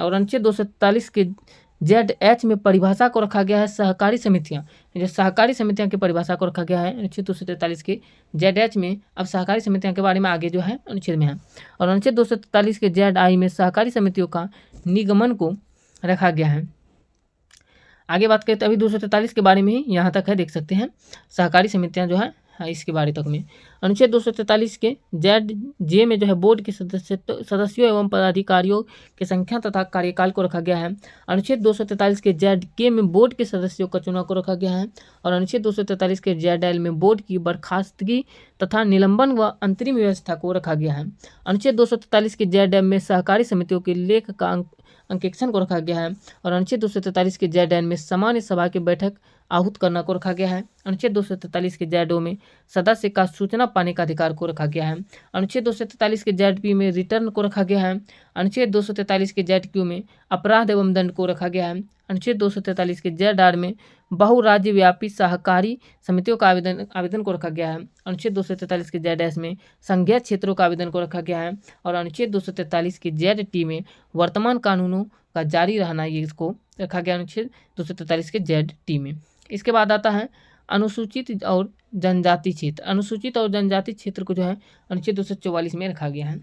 और अनुच्छेद 243 के ZH में परिभाषा को रखा गया है सहकारी समितियां। जो सहकारी समितियां की परिभाषा को रखा गया है अनुच्छेद 243 के ZH में। अब सहकारी समितियां के बारे में आगे जो है अनुच्छेद में है। और अनुच्छेद 243 के ZI में सहकारी समितियों का निगमन को रखा गया है। आगे बात करें तो अभी 243 के बारे में ही यहाँ तक है, देख सकते हैं सहकारी समितियाँ जो है इसके बारे तक में। अनुच्छेद 243 के ZJ में जो है बोर्ड के सदस्यों एवं पदाधिकारियों की संख्या तथा कार्यकाल को रखा गया है। अनुच्छेद 243 के ZK में बोर्ड के सदस्यों का चुनाव को रखा गया है। और अनुच्छेद 243 के ZL में बोर्ड की बर्खास्तगी तथा निलंबन व अंतरिम व्यवस्था को रखा गया है। अनुच्छेद 243 के ZM में सहकारी समितियों के लेख का अंकेक्षण को रखा गया है। और अनुच्छेद 243 के ZN में सामान्य सभा की बैठक आहूत करना को रखा गया है। अनुच्छेद 243 के ZO में सदस्य का सूचना पाने का अधिकार को रखा गया है। अनुच्छेद 243 के ZP में रिटर्न को रखा गया है। अनुच्छेद 243 के ZQ में अपराध एवं दंड को रखा गया है। अनुच्छेद 243 के ZR में बहुराज्य व्यापी सहकारी समितियों का आवेदन को रखा गया है। अनुच्छेद 243 के ZS में संघीय क्षेत्रों का आवेदन को रखा गया है। और अनुच्छेद 243 के ZT में वर्तमान कानूनों का जारी रहना ये इसको रखा गया अनुच्छेद 243 के ZT में। इसके बाद आता है अनुसूचित और जनजाति क्षेत्र। अनुसूचित और जनजाति क्षेत्र को जो है अनुच्छेद 244 में रखा गया है।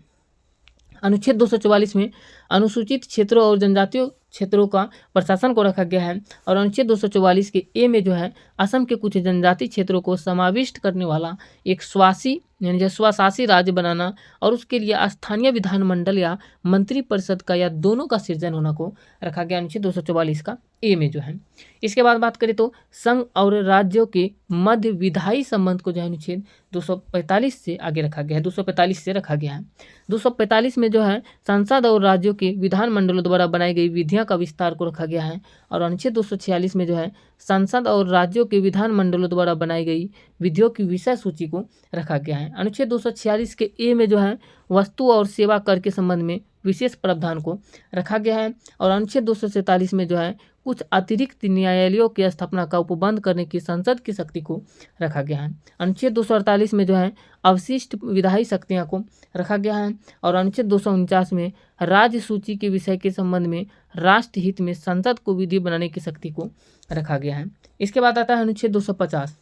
अनुच्छेद 244 में अनुसूचित क्षेत्रों और जनजातीय क्षेत्रों का प्रशासन को रखा गया है। और अनुच्छेद 244 के ए में जो है असम के कुछ जनजाति क्षेत्रों को समाविष्ट करने वाला एक स्वशासी राज्य बनाना और उसके लिए स्थानीय विधानमंडल या मंत्री परिषद का या दोनों का सृजन होना को रखा गया अनुच्छेद 244 का ए में जो है। इसके बाद बात करें तो संघ और राज्यों के मध्य विधायी संबंध को जो है अनुच्छेद 245 से आगे रखा गया है, 245 से रखा गया है। 245 में जो है संसद और राज्यों के विधानमंडलों द्वारा बनाई गई विधियां का विस्तार को रखा गया है। और अनुच्छेद 246 में जो है संसद और राज्यों के विधानमंडलों द्वारा बनाई गई विधियों की विषय सूची को रखा गया है। अनुच्छेद 246 के ए में जो है वस्तु और सेवा कर के संबंध में विशेष प्रावधान को रखा गया है। और अनुच्छेद 247 में जो है कुछ अतिरिक्त न्यायालयों की स्थापना का उपबंध करने की संसद की शक्ति को रखा गया है। अनुच्छेद 248 में जो है अवशिष्ट विधायी शक्तियां को रखा गया है। और अनुच्छेद 249 में राज्य सूची के विषय के संबंध में राष्ट्र हित में संसद को विधि बनाने की शक्ति को रखा गया है। इसके बाद आता है अनुच्छेद 250।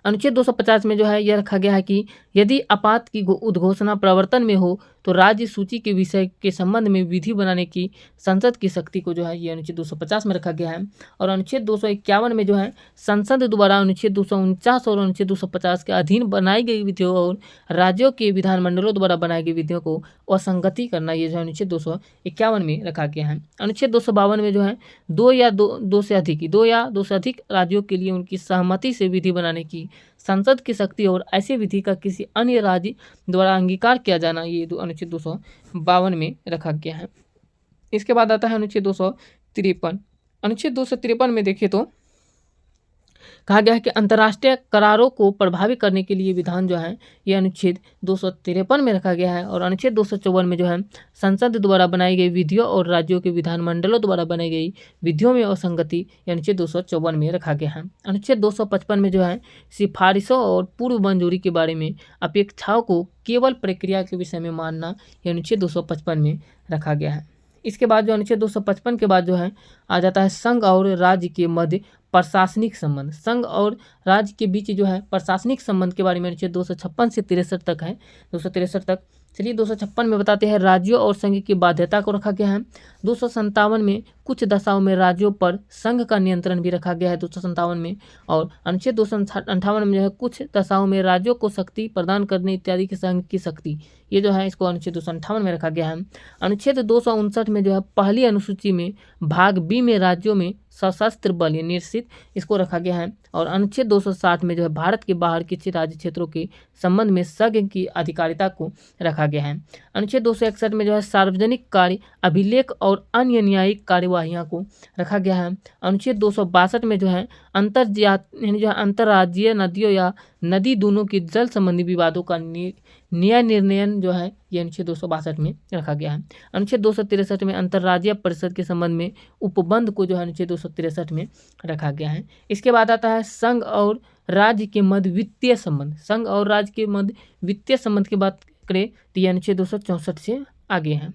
अनुच्छेद 250 में जो है यह रखा गया है कि यदि आपात की उद्घोषणा प्रवर्तन में हो तो राज्य सूची के विषय के संबंध में विधि बनाने की संसद की शक्ति को जो है ये अनुच्छेद 250 में रखा गया है। और अनुच्छेद 251 में जो है संसद द्वारा अनुच्छेद 249 और अनुच्छेद 250 के अधीन बनाई गई विधियों और राज्यों के विधानमंडलों द्वारा बनाई गई विधियों को असंगति करना ये जो है अनुच्छेद 251 में रखा गया है। अनुच्छेद 252 में जो है दो या दो से अधिक राज्यों के लिए उनकी सहमति से विधि बनाने की संसद की शक्ति और ऐसी विधि का किसी अन्य राज्य द्वारा अंगीकार किया जाना ये अनुच्छेद 252 में रखा गया है। इसके बाद आता है अनुच्छेद 253। अनुच्छेद 253 में देखिए तो कहा गया है कि अंतर्राष्ट्रीय करारों को प्रभावी करने के लिए विधान जो है ये अनुच्छेद 253 में रखा गया है। और अनुच्छेद 254 में जो है संसद द्वारा बनाई गई विधियों और राज्यों के विधानमंडलों द्वारा बनाई गई विधियों में असंगति अनुच्छेद 254 में रखा गया है। अनुच्छेद 255 में जो है सिफारिशों और पूर्व मंजूरी के बारे में अपेक्षाओं को केवल प्रक्रिया के विषय में मानना यह अनुच्छेद 255 में रखा गया है। इसके बाद जो अनुच्छेद 255 के बाद जो है आ जाता है संघ और राज्य के मध्य प्रशासनिक संबंध। संघ और राज्य के बीच जो है प्रशासनिक संबंध के बारे में अनुच्छेद 256 से 63 तक है, 263 तक। चलिए 256 में बताते हैं राज्यों और संघ की बाध्यता को रखा गया है। 257 में कुछ दशाओं में राज्यों पर संघ का नियंत्रण भी रखा गया है 257 में। और अनुच्छेद 258 में जो है कुछ दशाओं में राज्यों को शक्ति प्रदान करने इत्यादि के संघ की शक्ति ये जो है इसको अनुच्छेद 258 में रखा गया है। अनुच्छेद 259 में जो है पहली अनुसूची में भाग बी में राज्यों में सशस्त्र बल निश्चित इसको रखा गया है। और अनुच्छेद 260 में जो है भारत के बाहर किसी राज्य क्षेत्रों के संबंध में संघ की अधिकारिता को रखा गया है। अनुच्छेद 261 में जो है सार्वजनिक कार्य अभिलेख और अन्य न्यायिक कार्यवाहियां को रखा गया है। अनुच्छेद 262 में जो है अंतर्राज्यीय नदियों या नदी दोनों की जल संबंधी विवादों का न्याय निर्णयन जो है ये अनुच्छेद 262 में रखा गया है। अनुच्छेद 263 में अंतर्राज्यीय परिषद के संबंध में उपबंध को जो है अनुच्छेद 263 में रखा गया है। इसके बाद आता है संघ और राज्य के मध्य वित्तीय संबंध। संघ और राज्य के मध्य वित्तीय संबंध की बात करें तो ये अनुच्छेद 264 से आगे हैं।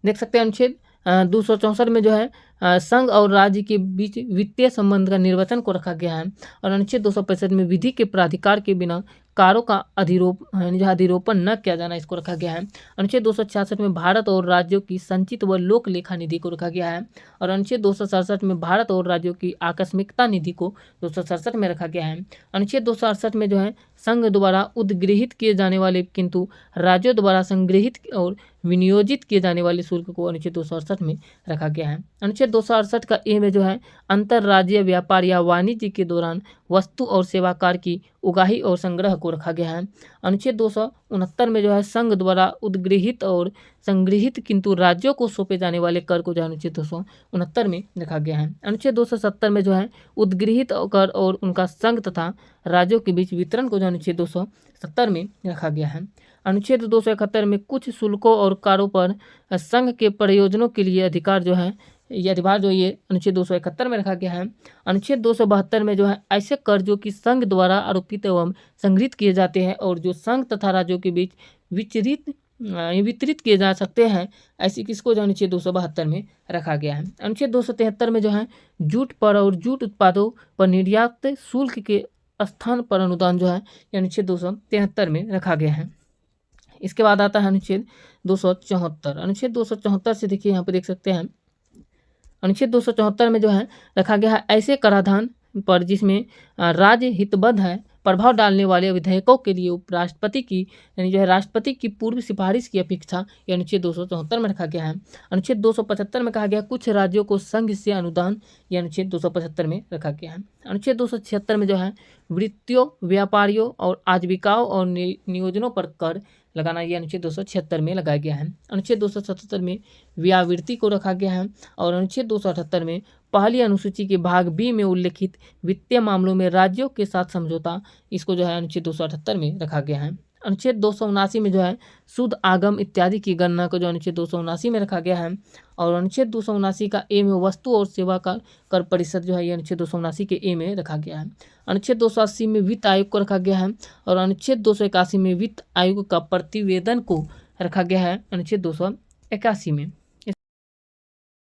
देख सकते हैं अनुच्छेद 264 में जो है संघ और राज्य के बीच वित्तीय संबंध का निर्वचन को रखा गया है। और अनुच्छेद 265 में विधि के प्राधिकार के बिना कारों का अधिरोपण न किया जाना, इसको रखा गया है। अनुच्छेद 266 में भारत और राज्यों की संचित व लोक लेखा निधि को रखा गया है। और अनुच्छेद 267 में भारत और राज्यों की आकस्मिकता निधि को 267 में रखा गया है। अनुच्छेद 268 में जो है संघ द्वारा उद्गृहित किए जाने वाले किंतु राज्यों द्वारा संग्रहित और विनियोजित किए जाने वाले शुल्क को अनुच्छेद 268 में रखा गया है। अनुच्छेद 268 का ए में जो है अंतर्राज्यीय व्यापार या वाणिज्य के दौरान वस्तु और सेवा कर की उगाही और संग्रह को रखा गया है। अनुच्छेद 269 में जो है संघ द्वारा उद्गृहित और संग्रहित किंतु राज्यों को सौंपे जाने वाले कर को जो है अनुच्छेद 269 में रखा गया है। अनुच्छेद 270 में जो है उद्गृहित कर और उनका संघ तथा राज्यों के बीच वितरण को जो अनुच्छेद 270 में रखा गया है। अनुच्छेद 271 में कुछ शुल्कों और कारों पर संघ के प्रयोजनों के लिए अधिकार जो है ये अनुच्छेद 271 में रखा गया है। अनुच्छेद 272 में जो है ऐसे कर जो कि संघ द्वारा आरोपित एवं संग्रहित किए जाते हैं और जो संघ तथा राज्यों के बीच वितरित किए जा सकते हैं, ऐसी किसको जो अनुच्छेद 272 में रखा गया है। अनुच्छेद 273 में जो है जूट पर और जूट उत्पादों पर निर्यात शुल्क के स्थान पर अनुदान जो है अनुच्छेद 273 में रखा गया है। इसके बाद आता है अनुच्छेद 274। अनुच्छेद 274 से देखिए यहाँ पे देख सकते हैं अनुच्छेद 274 में जो है रखा गया है ऐसे कराधान पर जिसमें राज्य हितबद्ध है प्रभाव डालने वाले विधेयकों के लिए उपराष्ट्रपति की यानी जो है राष्ट्रपति की पूर्व सिफारिश की अपेक्षा यह अनुच्छेद 274 में रखा गया है। अनुच्छेद 275 में कहा गया कुछ राज्यों को संघ से अनुदान, यह अनुच्छेद 275 में रखा गया है। अनुच्छेद 276 में जो है वृत्तियों, व्यापारियों और आजीविकाओं और नियोजनों पर कर लगाना, यह अनुच्छेद 276 में लगाया गया है। अनुच्छेद 277 में व्यावृत्ति को रखा गया है। और अनुच्छेद 278 में पहली अनुसूची के भाग बी में उल्लेखित वित्तीय मामलों में राज्यों के साथ समझौता, इसको जो है अनुच्छेद 278 में रखा गया है। अनुच्छेद 279 में जो है शुद्ध आगम इत्यादि की गणना को जो अनुच्छेद 279 में रखा गया है। और अनुच्छेद 279 का ए में वस्तु और सेवा का कर परिषद जो है ये अनुच्छेद 279 के ए में रखा गया है। अनुच्छेद 280 में वित्त आयोग को रखा गया है। और अनुच्छेद 281 में वित्त आयोग का प्रतिवेदन को रखा गया है अनुच्छेद 281 में।